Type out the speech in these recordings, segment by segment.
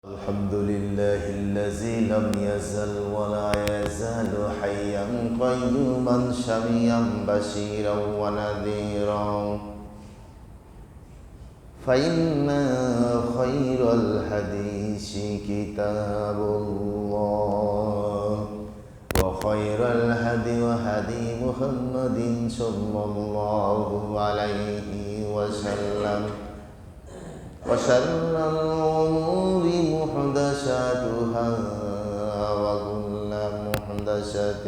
الحمد لله الذي لم يزل ولا يزال حيا قيوما سميعا بصيرا ونذيرا فإن خير الحديث كتاب الله وخير الهدي هدي محمد صلى الله عليه وسلم وشر الأمور محدثاتها وكل محدثة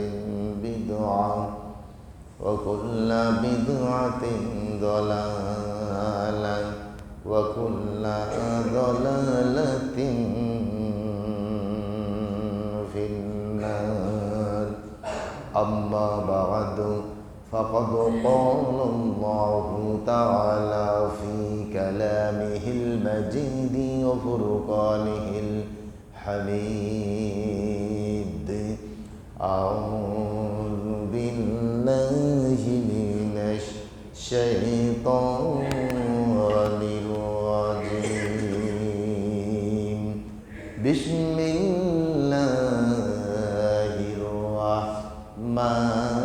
بدعة وكل بدعة ضلالة وكل ضلالة في النار أما بعد فقد قال الله تعالى في كلامه المجيد وفرقانه الحميد أعوذ بالله من الشيطان الرجيم بسم الله الرحمن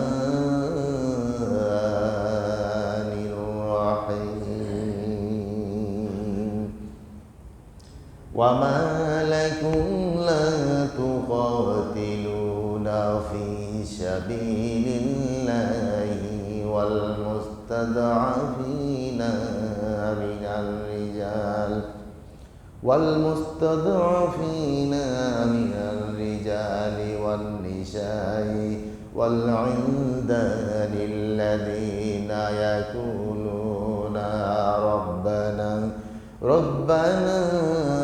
وما لكم لا تقاتلون في سبيل الله والمستضعفين من الرجال والنساء والعلدان الذين يقولون ربنا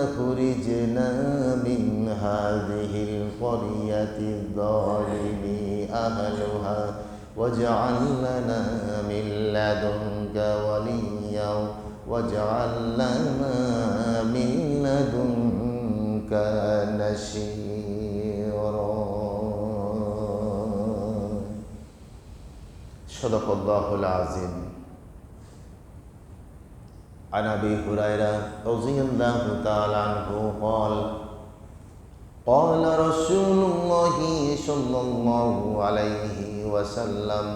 أخرجنا من هذه القرية الظالم أهلها واجعل لنا من لدنك وليا واجعل لنا من لدنك نصيرا صدق الله العظيم. عن أبي هريرة رضي الله تعالى عنه قال رسول الله صلى الله عليه وسلم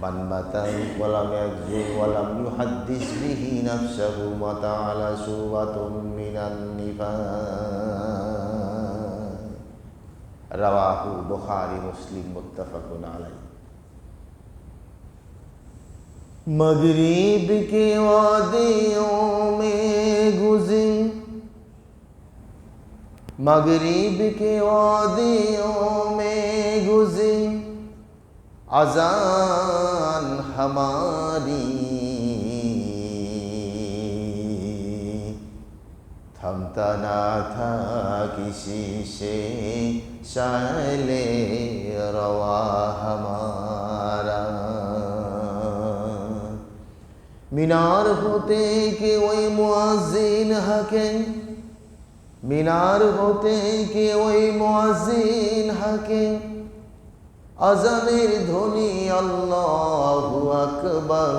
من مات ولم يغزو ولم يحدث به نفسه مات على شعبة من النفاق رواه بخاري مسلم متفق عليه. मगरिब के वादियों में गुज़ी मगरिब के वादियों में गुज़ी अज़ान हमारी थमता ना था किसी से शाले रवा हमारा मीनार होते कि वही मुअज्जिन हके मीनार होते कि वही मुअज्जिन हके अज़ानेर ध्वनि अल्लाहु আকবার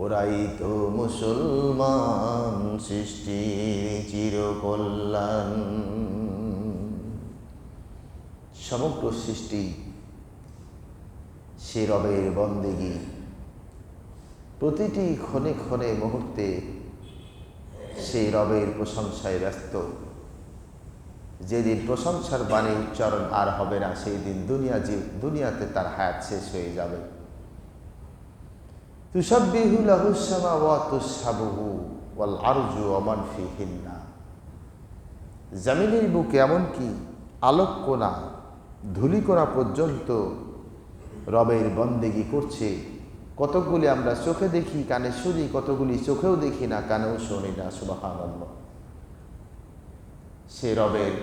ওরাই তো মুসলমান সৃষ্টির চিরকল্যাণ। সমগ্র সৃষ্টি সে রবের বন্দেগী প্রতিটি ক্ষণে ক্ষণে মুহূর্তে সেই রবের প্রশংসায় ব্যস্ত। যেদিন প্রশংসার বাণী উচ্চারণ আর হবে না সেই দিন দুনিয়াতে তার হায়াত শেষ হয়ে যাবে। তুসাব্বিহু লাহুস সামাওয়াতুস সাবহু ওয়াল আরজু ওয়া মান ফিহিন্না। জমিনের বুকে এমনকি আলোককণা ধূলিকণা পর্যন্ত রবের বন্দেগী করছে। কতগুলি আমরা চোখে দেখি কানে শুনি, কতগুলি চোখেও দেখি না কানেও শুনি না। সুবহানাল্লাহ। সে রবের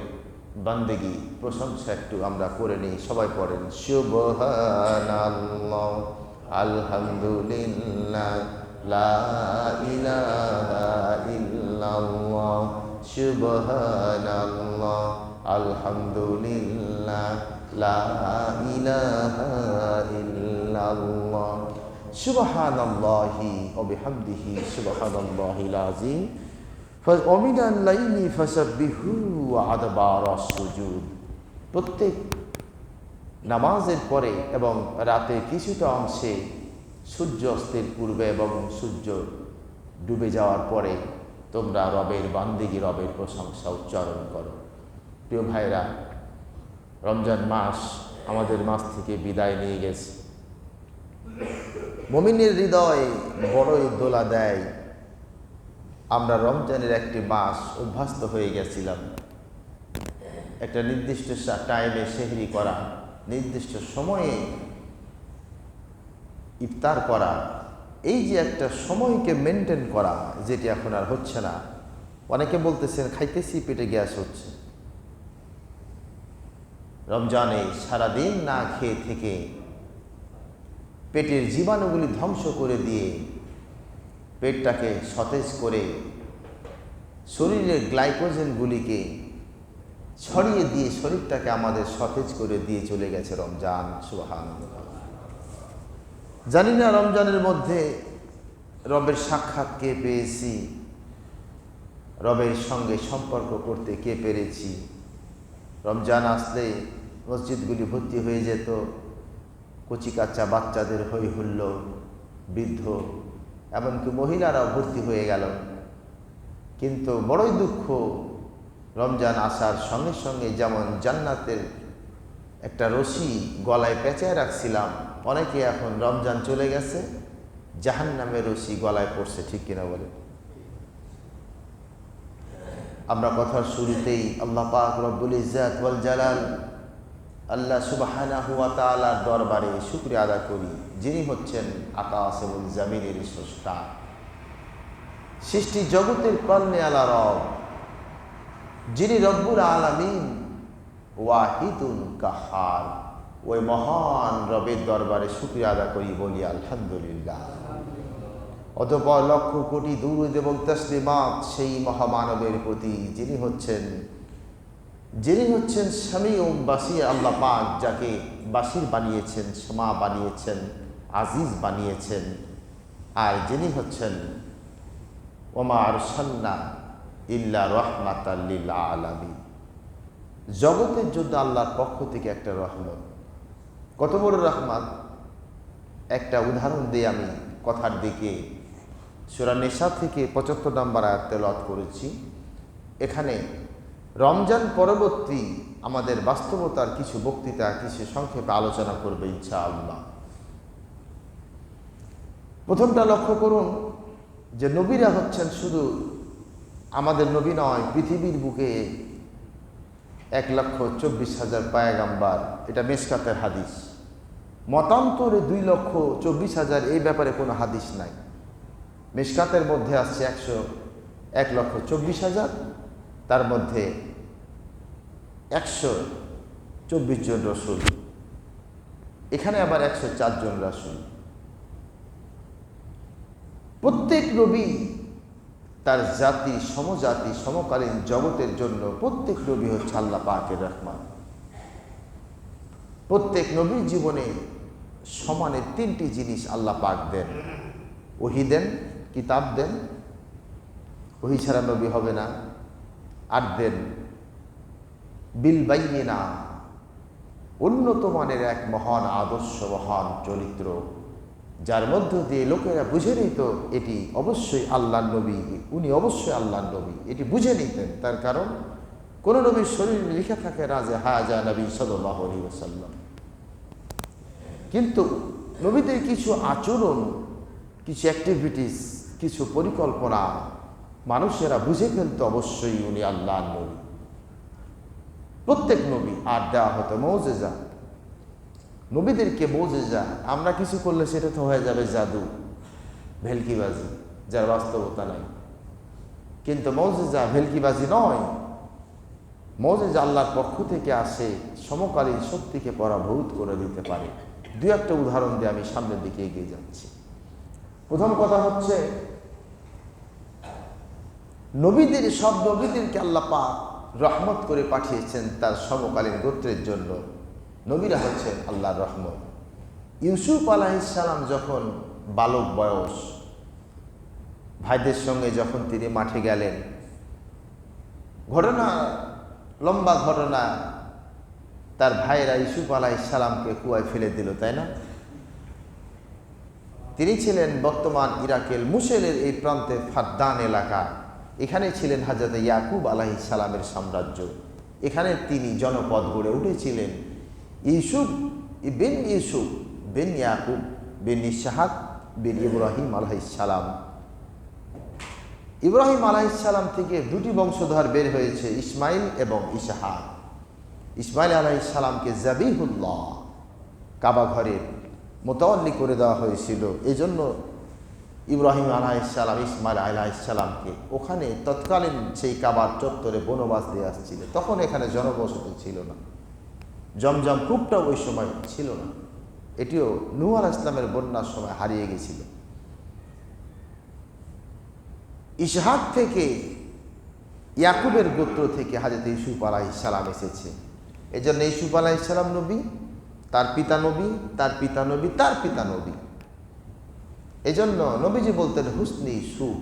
বন্দেগী প্রশংসা একটু আমরা করে নিই। সবাই পড়েন সুবহানাল্লাহ আলহামদুলিল্লাহ লা ইলাহা ইল্লাল্লাহ সুবহানাল্লাহ আলহামদুলিল্লাহ লা ইলাহা ইল্লাল্লাহ সুবহানাল্লাহি ওয়া বিহামদিহি সুবহানাল্লাহিল আযীম ওমিনাল লাইলি ফাসাব্বিহু ওয়া আদবারাস সুজুদ, প্রত্যেক নামাজের পরে এবং রাতে কিছুটা অংশে সূর্য অস্তের পূর্বে এবং সূর্য ডুবে যাওয়ার পরে তোমরা রবের বান্দিগি, রবের প্রশংসা উচ্চারণ করো। প্রিয় ভাইরা, রমজান মাস আমাদের মাস থেকে বিদায় নিয়ে গেছে। মুমিনের হৃদয়ে বড়ই দোলা দেয়। আমরা রমজানের একটি মাস অভ্যস্ত হয়ে গেছিলাম, একটা নির্দিষ্ট টাইমে সেহরি করা, নির্দিষ্ট সময়ে ইফতার করা, এই যে একটা সময়কে মেনটেন করা, যেটি এখন আর হচ্ছে না। অনেকে বলতেছেন খাইতেছি পেটে গ্যাস হচ্ছে। রমজানে সারাদিন না খেয়ে থেকে পেটের জীবাণুগুলি ধ্বংস করে দিয়ে পেটটাকে সতেজ করে শরীরের গ্লাইকোজেনগুলিকে ছড়িয়ে দিয়ে শরীরটাকে আমাদের সতেজ করে দিয়ে চলে গেছে রমজান। সুবহানাল্লাহ। জানি না রমজানের মধ্যে রবের সাক্ষাৎ কে পেয়েছি, রবের সঙ্গে সম্পর্ক করতে কে পেরেছি। রমজান আসলে মসজিদগুলি ভর্তি হয়ে যেত, কচি কাচ্চা বাচ্চাদের হই হুল্লোড়, বৃদ্ধ এমনকি মহিলারাও ভর্তি হয়ে গেল। কিন্তু বড়ই দুঃখ, রমজান আসার সঙ্গে সঙ্গে যেমন জান্নাতের একটা রশি গলায় পেঁচায় রাখছিলাম, অনেকে এখন রমজান চলে গেছে জাহান্নামের রশি গলায় পড়ছে। ঠিক কিনা বলে? আমরা কথার শুরুতেই আল্লাহ পাক রব্বুল ইজ্জাত ওয়াল জালাল আল্লাহ সুবহানাহু ওয়া তাআলার দরবারে শুকরিয়া আদায় করি, যিনি হচ্ছেন আকাশ এবং জমিনের স্রষ্টা, সৃষ্টি জগতের কল্যাণে রব, যিনি রব্বুল আলামিন ওয়াহিদুল কাহার। ওই মহান রবের দরবারে শুকরিয়া আদায় করি, বলি আলহামদুলিল্লাহ। অতঃপর লক্ষ কোটি দুরূদ এবং তাসলিমাত সেই মহামানবের প্রতি, যিনি হচ্ছেন সামিউম বাসির, আল্লাহ পাক যাকে বাসির বানিয়েছেন, সমা বানিয়েছেন, আজিজ বানিয়েছেন, আর যিনি হচ্ছেন ওমা আরসালনা ইল্লা রাহমাতাল লিল আলামিন, জগতের জন্য আল্লাহর পক্ষ থেকে একটা রহমত। কত বড় রহমত! একটা উদাহরণ দিয়ে আমি কথার দিকে, সূরা নিসা থেকে ৭৫ নম্বর আয়াত তেলাওয়াত করেছি। এখানে রমজান পরবর্তী আমাদের বাস্তবতার কিছু বক্তৃতা, কিছু সংক্ষেপে আলোচনা করবে ইনশাআল্লাহ। প্রথমটা লক্ষ্য করুন যে নবীরা হচ্ছেন শুধু আমাদের নবী নয়, পৃথিবীর বুকে ১,২৪,০০০ পায়গাম্বার, এটা মেশকাতের হাদিস। মতান্তরে 2,24,000, এই ব্যাপারে কোনো হাদিস নাই। মেশকাতের মধ্যে আসছে 1,24,000, তার মধ্যে 124 জন রসুল, এখানে আবার 104 জন রসুল। প্রত্যেক নবী তার জাতি, সমজাতি, সমকালীন জগতের জন্য প্রত্যেক নবী হচ্ছে আল্লাহ পাকের রহমান। প্রত্যেক নবীর জীবনে সমানে 3টি জিনিস আল্লাহ পাক দেন। ওহী দেন, কিতাব দেন, ওহী ছাড়া নবী হবে না। আর দেন বিল বাইয়িনা, উন্নত মানের এক মহান আদর্শ, মহান চরিত্র, যার মধ্য দিয়ে লোকেরা বুঝে নিত এটি অবশ্যই আল্লাহর নবী, উনি অবশ্যই আল্লাহর নবী, এটি বুঝে নিতেন। তার কারণ কোন নবীর শরীরে লিখে থাকে না যে হাজা নবী সাল্লাল্লাহু আলাইহি ওয়াসাল্লাম। কিন্তু নবীদের কিছু আচরণ, কিছু অ্যাক্টিভিটিস, কিছু পরিকল্পনা মানুষেরা বুঝে ফেলতো অবশ্যই উনি আল্লাহর নবী। প্রত্যেক নবী আর দেওয়া হতো মুজিজা, নবীদেরকে মুজিজা। আমরা কিছু করলে সেটা তো হয়ে যাবে জাদু, ভেলকিবাজি, যার বাস্তবতা নাই। কিন্তু মুজিজা ভেলকিবাজি নয়, মুজিজা আল্লাহর পক্ষ থেকে আসে, সমকালীন শক্তিকে পরাভূত করে দিতে পারে। 2-1টা উদাহরণ দিয়ে আমি সামনের দিকে এগিয়ে যাচ্ছি। প্রথম কথা হচ্ছে, নবীদের, সব নবীদেরকে আল্লাহ পাক রহমত করে পাঠিয়েছেন তার সমকালীন গোত্রের জন্য। নবীরা হচ্ছেন আল্লাহর রহমত। ইউসুফ আলাইহিস সালাম যখন বালক বয়স, ভাইদের সঙ্গে যখন তিনি মাঠে গেলেন, ঘটনা, লম্বা ঘটনা। তার ভাইয়েরা ইউসুফ আলাইহিস সালামকে কুয়ায় ফেলে দিল, তাই না? তিনি ছিলেন বর্তমান ইরাকের মুসেলের এই প্রান্তে ফাদ্দান এলাকা। এখানে ছিলেন হযরত ইয়াকুব আলাইহিস সালামের সাম্রাজ্য। এখানে তিনি জনপদ গড়ে উঠেছিলেন। ইউসুফ বিন ইয়াকুব বিন ইসহাক বিন ইব্রাহিম আলাইহিস সালাম। ইব্রাহিম আলাইহিস সালাম থেকে দুটি বংশধর বের হয়েছে, ইসমাইল এবং ইসহাক। ইসমাইল আলাইহিস সালামকে জাবিহুল্লাহ, কাবা ঘরের মোতাওয়াল্লি করে দেওয়া হয়েছিল। এই জন্য ইব্রাহিম আলাইহিস সালাম ইসমাইল আলাইহিস সালামকে ওখানে তৎকালীন সেই কাবার চত্বরে বনবাস দিয়ে আসছিল। তখন এখানে জনবসতি ছিল না, জমজম কূপটাও ওই সময় ছিল না। এটিও নূহ আলাইহিস সালামের বন্যার সময় হারিয়ে গেছিল। ইসহাক থেকে, ইয়াকুবের গোত্র থেকে হযরত ইউসুফ আলাইহিস সালাম এসেছে। এই জন্য ইউসুফ আলাইহিস সালাম নবী, তার পিতা নবী, তার পিতা নবী, তার পিতা নবী। এই জন্য নবীজি বলতেন হুসনি ইউসুফ,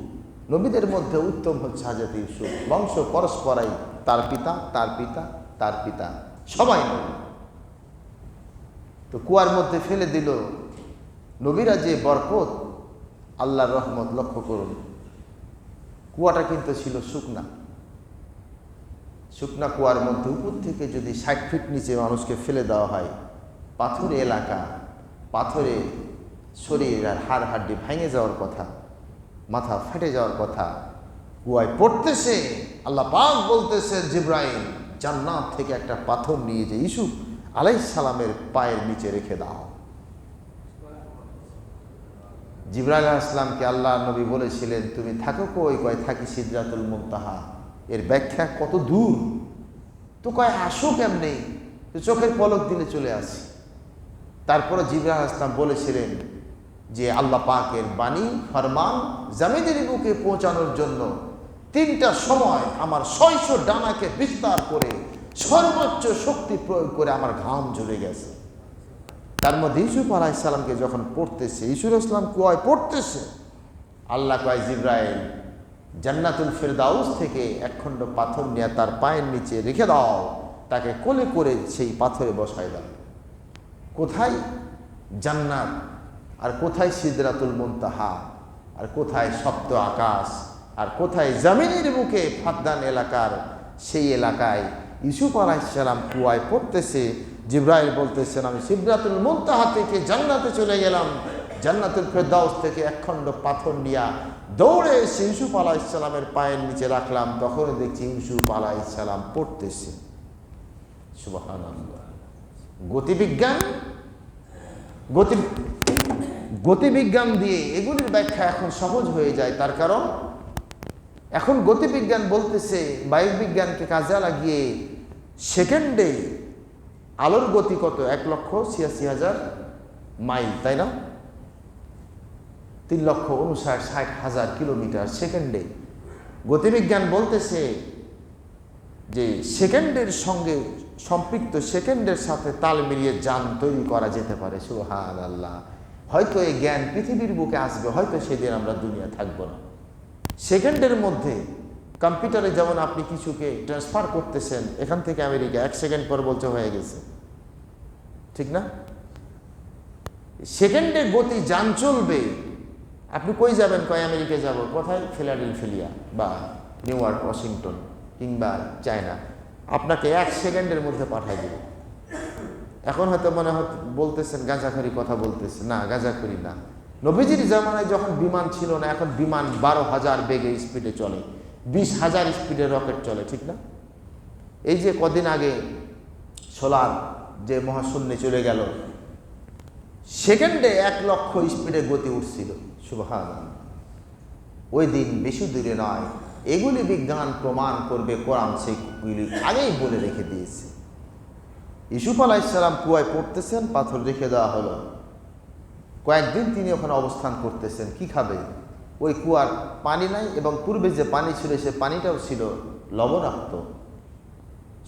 নবীদের মধ্যে উত্তম হচ্ছে হযরত ইউসুফ। বংশ পরস্পরাই, তার পিতা, তার পিতা, তার পিতা, সবাই নবী। তো কুয়ার মধ্যে ফেলে দিল। নবীরা যে বরকত, আল্লাহর রহমত, লক্ষ্য করুন। কুয়াটা কিন্তু ছিল শুকনা কুয়ার মধ্যে উপর থেকে যদি 60 ফিট নিচে মানুষকে ফেলে দেওয়া হয়, পাথুরে এলাকা, পাথরে শরীর আর হাড় হাড্ডি ভেঙে যাওয়ার কথা, মাথা ফেটে যাওয়ার কথা। কুয়ায় পড়তেছে, আল্লাহ পাক বলতেছে জিবরাইল জান্নাত থেকে একটা পাথর নিয়ে যে ইউসুফ আলাইহিস সালামের পায়ের নিচে রেখে দাও। জিবরাইল আলাইহিস সালামকে আল্লাহ নবী বলেছিলেন, তুমি থাকো কই? কয় থাকি সিদরাতুল মুনতাহা। এর ব্যাখ্যা কত দূর, তো কয় আসো কেমনে? তো চোখের পলক দিলে চলে আসি। তারপরে জিবরাইল আলাইহিস সালাম বলেছিলেন যে আল্লাহ পাকের বাণী ফরমান জামিনের বুকে পৌঁছানোর জন্য 3টা সময় আমার 600 ডানাকে বিস্তার করে সর্বোচ্চ শক্তি প্রয়োগ করে আমার ঘাম ঝরে গেছে। তার মধ্যে ইউসুফ আলাইহিস সালামকে যখন পড়তেছে, ইউসুফ আলাইহিস সালাম কুয়ায় পড়তেছে, আল্লাহ কয় জিবরাইল জান্নাতুল ফেরদাউস থেকে একখণ্ড পাথর নিয়ে তার পায়ের নিচে রেখে দাও, তাকে কোলে করে সেই পাথরে বসায় দাও। কোথায় জান্নাত, আর কোথায় সিদরাতুল মুনতাহা, আর কোথায় সপ্ত আকাশ, আর কোথায় জামিনের বুকে ফাদ্দান এলাকার সেই এলাকায় ইউসুফ আলাইহিস সালাম কুয়ায় পড়তেছে। জিবরাইল বলতেছেন আমি সিদরাতুল মুনতাহা থেকে জান্নাতে চলে গেলাম, জান্নাতুল ফেরদাউস থেকে একখণ্ড পাথর নিয়া দৌড়ে এসে ইউসুফ আলাইহিস সালামের পায়ের নিচে রাখলাম। তখন দেখছি ইউসুফ আলাইহিস সালাম পড়তেছে। সুবহানাল্লাহ। গতিবিজ্ঞান দিয়ে এগুলির ব্যাখ্যা এখন সহজ হয়ে যায়। তার কারণ এখন গতিবিজ্ঞান বলতেছে, বায়ুবিজ্ঞানকে কাজে লাগিয়ে সেকেন্ডে আলোর গতি কত? 1,86,000 মাইল, তাই না? 3,59,60,000 কিলোমিটার সেকেন্ডে। গতিবিজ্ঞান বলতেছে যে সেকেন্ডের সঙ্গে সম্পৃক্ত, সেকেন্ডের সাথে তাল মিলিয়ে যান তৈরি করা যেতে পারে। সুবহানাল্লাহ। হয়তো এই জ্ঞান পৃথিবীর বুকে আসবে, হয়তো সেদিন আমরা দুনিয়া থাকবো না। সেকেন্ডের মধ্যে কম্পিউটারে যেমন আপনি কিছুকে ট্রান্সফার করতেছেন এখান থেকে আমেরিকা, 1 সেকেন্ড পর বলতে হয়ে গেছে, ঠিক না? সেকেন্ডে গতি যান চলবে। আপনি কই যাবেন? কয় আমেরিকা যাব। কোথায়? ফিলাডেলফিয়া বা নিউ ইয়র্ক, ওয়াশিংটন কিংবা চায়না। আপনাকে 1 সেকেন্ডের মধ্যে পাঠাই দেবে। এখন হয়তো মনে বলতেছেন গাঁজাখড়ি কথা বলতেছে, না গাঁজাখড়ি না। নবীজির জামানায় যখন বিমান ছিল না, এখন বিমান 12,000 বেগে স্পিডে চলে, 20,000 স্পিডে রকেট চলে, ঠিক না? এই যে কদিন আগে সোলার যে মহাশূন্যে চলে গেল, সেকেন্ডে 1 লক্ষ স্পিডে গতি উঠছিল। সুবহানাল্লাহ। ওই দিন বেশি দূরে নয়, এগুলি বিজ্ঞান প্রমাণ করবে। কোরআন সেগুলি আগেই বলে রেখে দিয়েছে। ইউসুফ আলাইহিস সালাম কুয়ায় পড়তেছেন, পাথর রেখে দেওয়া হলো। কয়েকদিন তিনি ওখানে অবস্থান করতেছেন। কি খাবে? ওই কুয়ার পানি নাই, এবং পূর্বে যে পানি ছিল সে পানিটাও ছিল লবণাক্ত।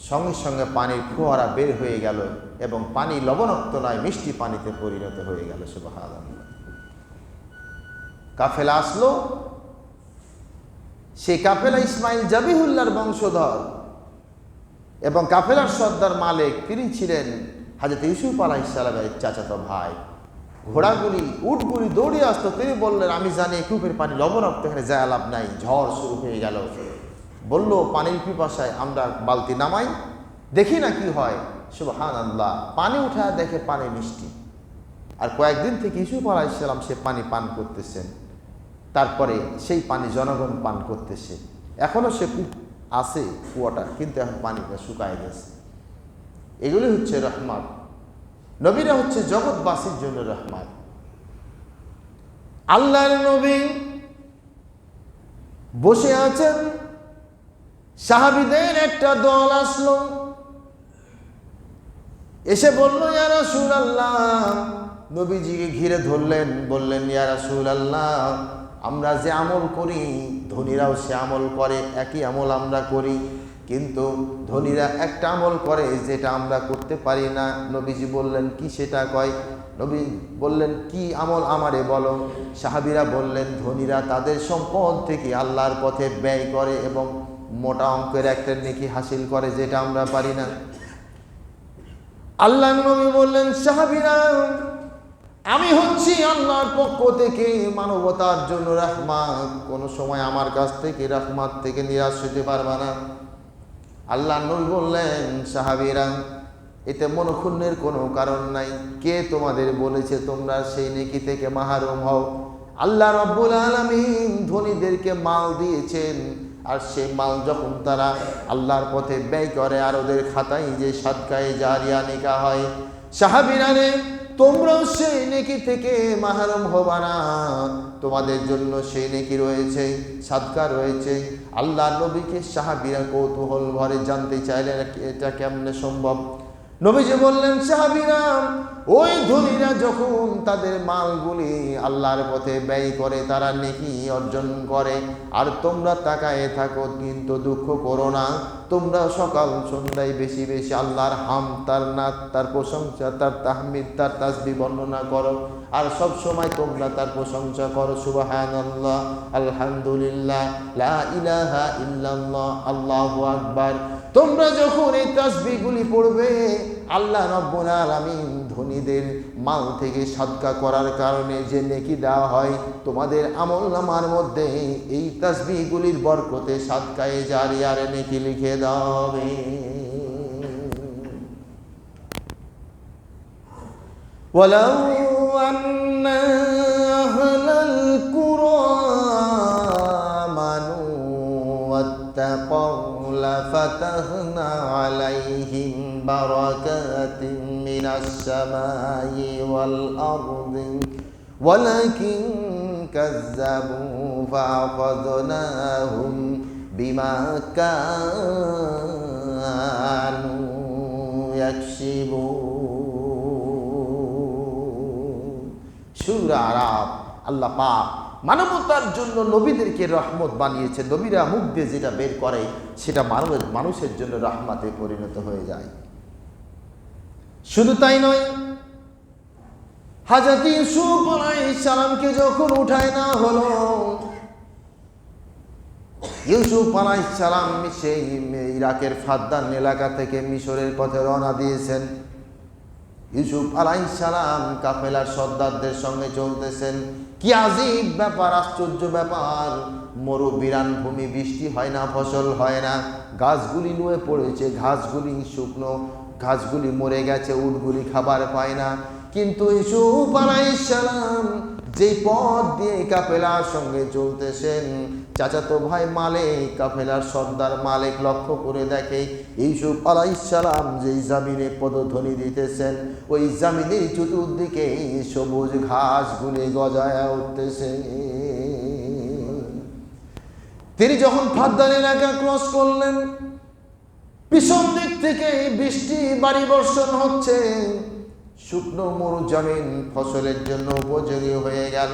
সঙ্গে সঙ্গে পানির ফোয়ারা বের হয়ে গেল, এবং পানি লবণাক্ত নয়, মিষ্টি পানিতে পরিণত হয়ে গেল। সুবহানাল্লাহ। কাফেলা আসলো, সেই কাফেলা ইসমাইল জাবিহুল্লাহর বংশধর এবং কাফেলার সর্দার মালিক তিনি ছিলেন হযরত ইউসুফ আলাইহিস সালামের চাচাতো ভাই। ঘোড়াগুলি উটগুলি দৌড়ে আসতো, তিনি বললেন আমি জানি কূপের পানি লবণাক্ত, এখানে যায় লাভ নাই। ঝড় শুরু হয়ে গেল, বলল পানির পিপাসায় আমরা বালতি নামাই, দেখি না কি হয়। সুবহানাল্লাহ, পানি উঠা দেখে পানি মিষ্টি। আর কয়েকদিন থেকে ইউসুফ আলাইহিস সালাম সে পানি পান করতেছেন, তারপরে সেই পানি জনগণ পান করতেছে। এখনো সে কূপ আছে কুয়াটা, কিন্তু এখন পানিটা শুকায় গেছে। এগুলি হচ্ছে রহমত। নবীরা হচ্ছে জগৎবাসীর জন্য রহমত। আল্লাহর নবী বসে আছেন, সাহাবীদের একটা দল আসলো, এসে বলল ইয়া রাসূলুল্লাহ, নবীজিকে ঘিরে ধরলেন, বললেন ইয়া রাসূলুল্লাহ, আমরা যে আমল করি ধনীরাও সে আমল করে, একই আমল আমরা করি, কিন্তু ধনীরা একটা আমল করে যেটা আমরা করতে পারি না। নবীজি বললেন কি সেটা কয়? নবী বললেন কি আমল আমারে বলো। সাহাবীরা বললেন ধনীরা তাদের সম্পদ থেকে আল্লাহর পথে ব্যয় করে এবং মোটা অঙ্কের একটা নেকি হাসিল করে, যেটা আমরা পারি না। আল্লাহর নবী বললেন সাহাবীরা, আমি হচ্ছি আল্লাহর পক্ষ থেকে মানবতার জন্য রাহমাত, কোন সময় আমার কাছ থেকে রাহমাত থেকে নিরাশ হতে পারবে না। আল্লাহর নবী বললেন সাহাবীরা, এতে মনক্ষুণ্ণের কোনো কারণ নাই। কে তোমাদের বলেছে তোমরা সেই নেকি থেকে মাহরুম হও? আল্লাহ রাব্বুল আলামিন ধনীদেরকে মাল দিয়েছেন, আর সেই মাল যখন তারা আল্লাহর পথে ব্যয় করে আর ওদের খাতায় যে সাদকায়ে জারিয়া নেকা হয়, সাহাবীরা রে তোমরাও সেই নেকি থেকে মাহরুম হবা না, তোমাদের জন্য সেই নেকি রয়েছে, সাদকা রয়েছে। আল্লাহর নবীকে সাহাবীরা কৌতূহল ভরে জানতে চাইলেন এটা কেমনে সম্ভব। নবীজি বললেন সাহাবীরা, ওই ধনীরা যখন তাদের মালগুলি আল্লাহর পথে ব্যয় করে তারা নেকি অর্জন করে, আর তোমরা তাকায়ে থাকো, কিন্তু দুঃখ করো না, তোমরা সকাল সন্ধ্যায় বেশি বেশি আল্লাহর হাম, তার নাত, তার প্রশংসা, তার তাহমিদ, তার তাসবিহ বর্ণনা করো, আর সব সময় তোমরা তার প্রশংসা করো। সুবহানাল্লাহ, আলহামদুলিল্লাহ, লা ইলাহা ইল্লাল্লাহ, আল্লাহু আকবার। তোমরা যখন এই তাসবিহগুলি পড়বে, আল্লাহ রাব্বুল আলামিন ধনীদের মাল থেকে সাদকা করার কারণে যে নেকি দেওয়া হয়, তোমাদের আমলনামার মধ্যে এই তাসবিহগুলির বরকতে সাদকায়ে জারিয়ার নেকি লিখে দেওয়া হবে। ওয়ালাউ আন্না আহলাল কুরা আমানু ওয়াত্তাকাউ লাফাতাহনা আলাইহিম বারাকাতিন মিনাস সামাই ওয়াল আরদি ওয়ালাকিন কাযযাবু ফাআখাযনাহুম বিমা কানু ইয়াকসিবুন। সূরা আরাফ। আল্লাহ পাক মানবতার জন্য নবীদেরকে রহমত বানিয়েছে। নবীরা মুখ দিয়ে যেটা বের করে সেটা মানুষের জন্য রহমতে পরিণত হয়ে যায়। শুধু তাই নয়, হযরত ইউসুফ আলাইহিস সালামকে যখন উঠায় না হলো, ইউসুফ আলাইহিস সালাম সেই ইরাকের ফাদ্দান এলাকা থেকে মিশরের পথে রওনা দিয়েছেন। ইউসুফ আলাইহিস সালাম কাফেলার সর্দারদের সঙ্গে চলতেছেন। কি আজীব ব্যাপার, আশ্চর্য ব্যাপার। মরুবিরান ভূমি, বৃষ্টি হয় না, ফসল হয় না, গাছগুলি নুয়ে পড়েছে, ঘাসগুলি শুকনো, ঘাসগুলি মরে গেছে, উটগুলি খাবার পায় না। কিন্তু ইউসুফ আলাইহিস সালাম যেই পথ দিয়ে কাফেলার সঙ্গে চলতেছেন, চাচাতো ভাই মালিক, কাফেলার সর্দার মালিক লক্ষ্য করে দেখে ইউসুফ আলাইহিস সালাম যেই জামিনে পদধ্বনি দিতেছেন, ওই জামিনের চতুর্দিকে সবুজ ঘাসগুলি গজায়া উঠতেছে। তিনি যখন ফাদ্দান এলাকা ক্রস করলেন, পিছন দিক থেকে বৃষ্টি বাড়ি বর্ষণ হচ্ছে, শুকনো মরুজমিন ফসলের জন্য উপযোগী হয়ে গেল।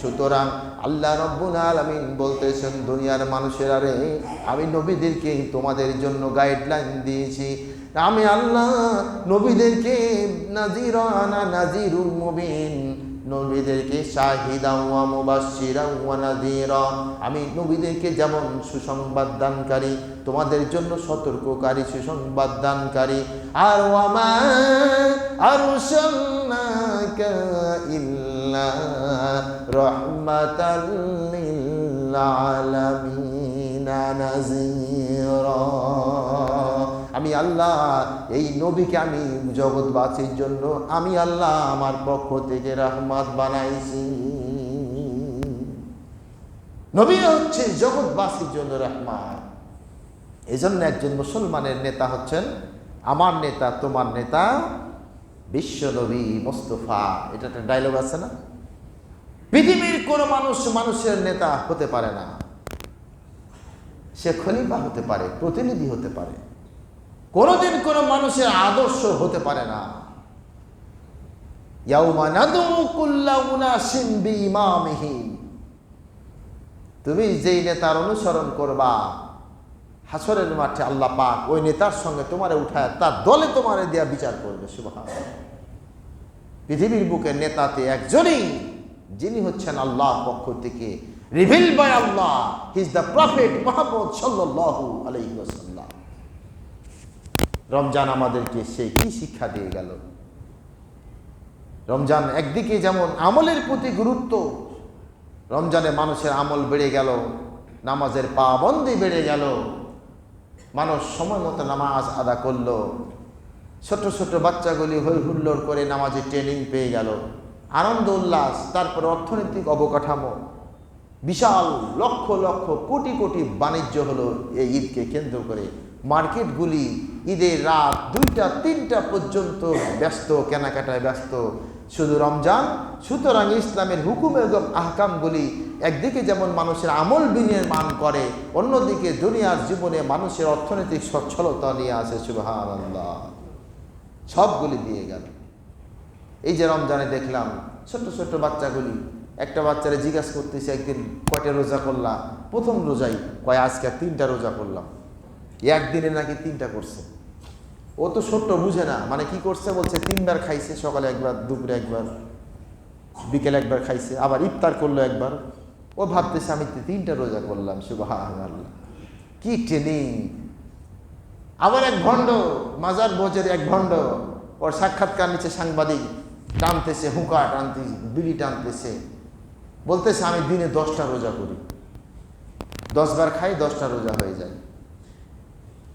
সুতরাং আল্লাহ রাব্বুল আলামিন বলতেছেন, দুনিয়ার মানুষেরা রে, আমি নবীদেরকে তোমাদের জন্য গাইডলাইন দিয়েছি। আমি আল্লাহ নবীদেরকে নাজিরুল মুবিন, নবীদেরকে শাহিদান ওয়া মুবাশশিরান ওয়া নাযীরা, আমি নবীদেরকে যেমন সুসংবাদ দানকারী, তোমাদের জন্য সতর্ককারী, সুসংবাদ দানকারী। আর ওয়া মা আরসালনাকা ইল্লা রাহমাতাল লিল আলামিন নাযীরা, আমি আল্লাহ এই নবীকে আমি জগৎবাসীর জন্য আমি আল্লাহ আমার পক্ষ থেকে রহমত বানাইছি। নবী হচ্ছে জগৎবাসীর জন্য রহমত। এই জন্য একজন মুসলমানের নেতা হচ্ছেন, আমার নেতা তোমার নেতা বিশ্ব নবী মুস্তাফা। এটা একটা ডায়লগ আছে না? পৃথিবীর কোন মানুষ মানুষের নেতা হতে পারে না। সে খলিফা হতে পারে, প্রতিনিধি হতে পারে, কোনদিন কোন মানুষের আদর্শ হতে পারে না। ইয়াউমা নাদউ কুল্লা উনাসিন বিইমামিহিম, তুমি যেই নেতার অনুসরণ করবা হাসরের মাঠে আল্লাহ পাক ওই নেতার সঙ্গে তোমারে উঠায় তার দলে তোমারে দেয়া বিচার করবে। সুবহানাল্লাহ। পৃথিবীর বুকে নেতাতে একজনই, যিনি হচ্ছেন আল্লাহর পক্ষ থেকে, reveal by Allah, he is the prophet Muhammad সাল্লাল্লাহু আলাইহি ওয়াসাল্লাম। রমজান আমাদেরকে সে কি শিক্ষা দিয়ে গেল? রমজান একদিকে যেমন আমলের প্রতি গুরুত্ব, রমজানে মানুষের আমল বেড়ে গেল, নামাজের পাবন্দি বেড়ে গেল, মানুষ সময় মতো নামাজ আদা করলো, ছোট ছোট বাচ্চাগুলি হই হুল্লোড় করে নামাজে ট্রেনিং পেয়ে গেল, আনন্দ উল্লাস, তারপরে অর্থনৈতিক অবকাঠামো, বিশাল লক্ষ লক্ষ কোটি কোটি বাণিজ্য হলো এই ঈদকে কেন্দ্র করে। মার্কেটগুলি ঈদের রাত 2টা 3টা পর্যন্ত ব্যস্ত, কেনাকাটায় ব্যস্ত, শুধু রমজান। সুতরাং ইসলামের হুকুম এবং আহকামগুলি একদিকে যেমন মানুষের আমল বিনির্মাণ করে, অন্যদিকে দুনিয়ার জীবনে মানুষের অর্থনৈতিক সচ্ছলতা নিয়ে আসে। সুবহানাল্লাহ। সবগুলি দিয়ে গেল। এই যে রমজানে দেখলাম ছোট ছোট বাচ্চাগুলি, একটা বাচ্চারা জিজ্ঞাসা করতেছে একদিন কয়টা রোজা করলা? প্রথম রোজাই কয় আজকে 3টা রোজা করলাম। একদিনে নাকি 3টা করছে। ও তো ছোট্ট, বুঝে না, মানে কি করছে বলছে 3বার খাইছে, সকালে একবার, দুপুরে একবার, বিকেলে একবার খাইছে, আবার ইফতার করলো একবার। ও ভাবতেছে আমি 3টা রোজা করলাম। সুবহানাল্লাহ, কি ট্রেনিং! আবার এক ভণ্ড, মাজার বোঝের এক ভণ্ড, ওর সাক্ষাৎকার নিচ্ছে সাংবাদিক, টানতেছে, হুঁকা টানতেছে, বিড়ি টানতেছে, বলতেছে আমি দিনে 10টা রোজা করি, 10 বার খাই, 10টা রোজা হয়ে যায়।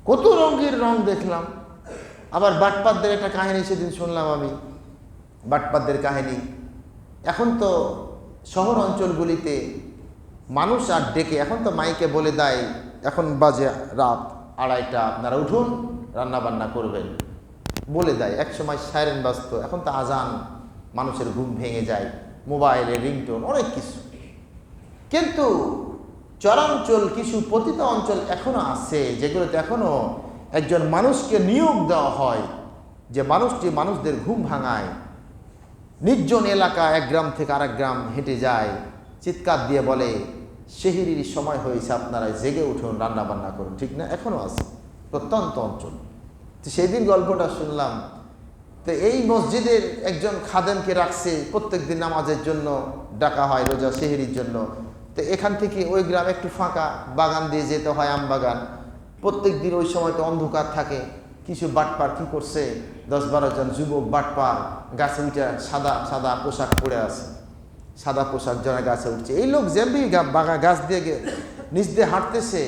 কত রঙের রং দেখলাম। আবার বাটপাতদের একটা কাহিনী সেদিন শুনলাম আমি, বাটপাতদের কাহিনী। এখন তো শহর অঞ্চলগুলিতে মানুষ আর ডেকে, এখন তো মাইকে বলে দেয়, এখন বাজে রাত 2:30, আপনারা উঠুন, রান্না বান্না করবেন, বলে দেয়। এক সময় সাইরেন বাজত, এখন তো আজান, মানুষের ঘুম ভেঙে যায়, মোবাইলে রিংটোন, অনেক কিছু। কিন্তু চরাঞ্চল কিছু পতিত অঞ্চল এখনো আছে, যেগুলোতে এখনো একজন মানুষকে নিয়োগ দেওয়া হয় যে মানুষটি মানুষদের ঘুম ভাঙায়, নির্জন এলাকা, এক গ্রাম থেকে আরেক গ্রাম হেঁটে যায়, চিৎকার দিয়ে বলে সেহরির সময় হয়েছে, আপনারা জেগে উঠুন, রান্না বান্না করুন। ঠিক না? এখনো আছে প্রত্যন্ত অঞ্চল। তো সেই দিন গল্পটা শুনলাম। তো এই মসজিদের একজন খাদেমকে রাখছে, প্রত্যেক দিন নামাজের জন্য ডাকা হয়, রোজা সেহরির জন্য। তো এখান থেকে ওই গ্রামে একটু ফাঁকা, বাগান দিয়ে যেতে হয়, আম বাগান। প্রত্যেক দিন ওই সময় তো অন্ধকার থাকে। কিছু বাটপার কি করছে, 10-12 জন যুবক বাটপার গাছে উঠে সাদা সাদা পোশাক পরে আছে, সাদা পোশাক যারা গাছে উঠছে। এই লোক যেমনি গাছ দিয়ে নিচ দিয়ে হাঁটতেছে,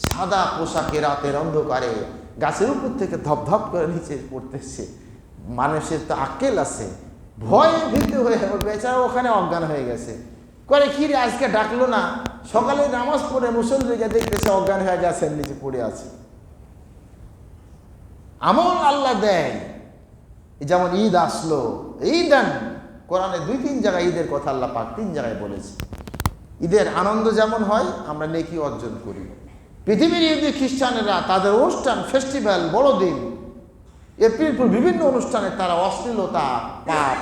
সাদা পোশাকে রাতের অন্ধকারে গাছের উপর থেকে ধপধপ করে নিচে পড়তেছে। মানুষের তো আক্কেল আছে, ভয়ে ভীত হয়ে বেচারা ওখানে অজ্ঞান হয়ে গেছে। করে খিরে আজকে ডাকলো না, সকালে নামাজ পড়ে মুসল্লিকে দেখতেছে অজ্ঞান হয়ে গাছের নিচে পড়ে আছে। আমল আল্লাহ দেয়। যেমন ঈদ আসলো, ঈদ কোরআনে 2-3 জায়গায় ঈদের কথা আল্লাহ পাক 3 জায়গায় বলেছে। ঈদের আনন্দ যেমন হয়, আমরা নেকি অর্জন করি। পৃথিবীর ইহুদি খ্রিস্টানেরা তাদের অনুষ্ঠান, ফেস্টিভ্যাল, বড়দিন, এপ্রিল বিভিন্ন অনুষ্ঠানে তারা অশ্লীলতা, পাপ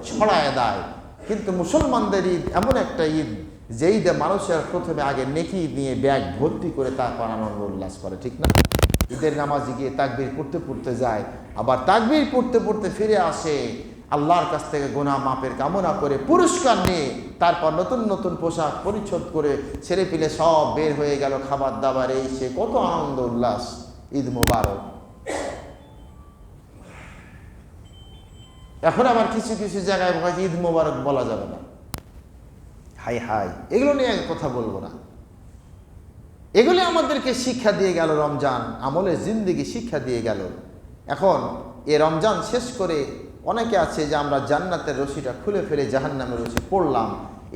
ছড়ায় দেয়। কিন্তু মুসলমানদের ঈদ এমন একটা ঈদ যে ঈদে মানুষের প্রথমে আগে নেকি নিয়ে ব্যাগ ভর্তি করে তারপর আনন্দ উল্লাস করে। ঠিক না? ঈদের নামাজে গিয়ে তাকবীর পড়তে পড়তে যায়, আবার তাকবীর পড়তে পড়তে ফিরে আসে, আল্লাহর কাছ থেকে গুনাহ মাপের কামনা করে পুরস্কার নিয়ে তারপর নতুন নতুন পোশাক পরিচ্ছদ করে ছেড়ে পিলে সব বের হয়ে গেল খাবার দাবার এই সে, কত আনন্দ উল্লাস। ঈদ মোবারক। এখন আবার কিছু কিছু জায়গায় ঈদ মোবারক বলা যাবে না। হাই হাই, এগুলো নিয়ে কথা বলবো না। এগুলি আমাদেরকে শিক্ষা দিয়ে গেল, রমজান আমলের জিন্দেগি শিক্ষা দিয়ে গেল। এখন এ রমজান শেষ করে অনেকে আছে যে আমরা জান্নাতের রশিটা খুলে ফেলে জাহান্নামের রশি পড়লাম।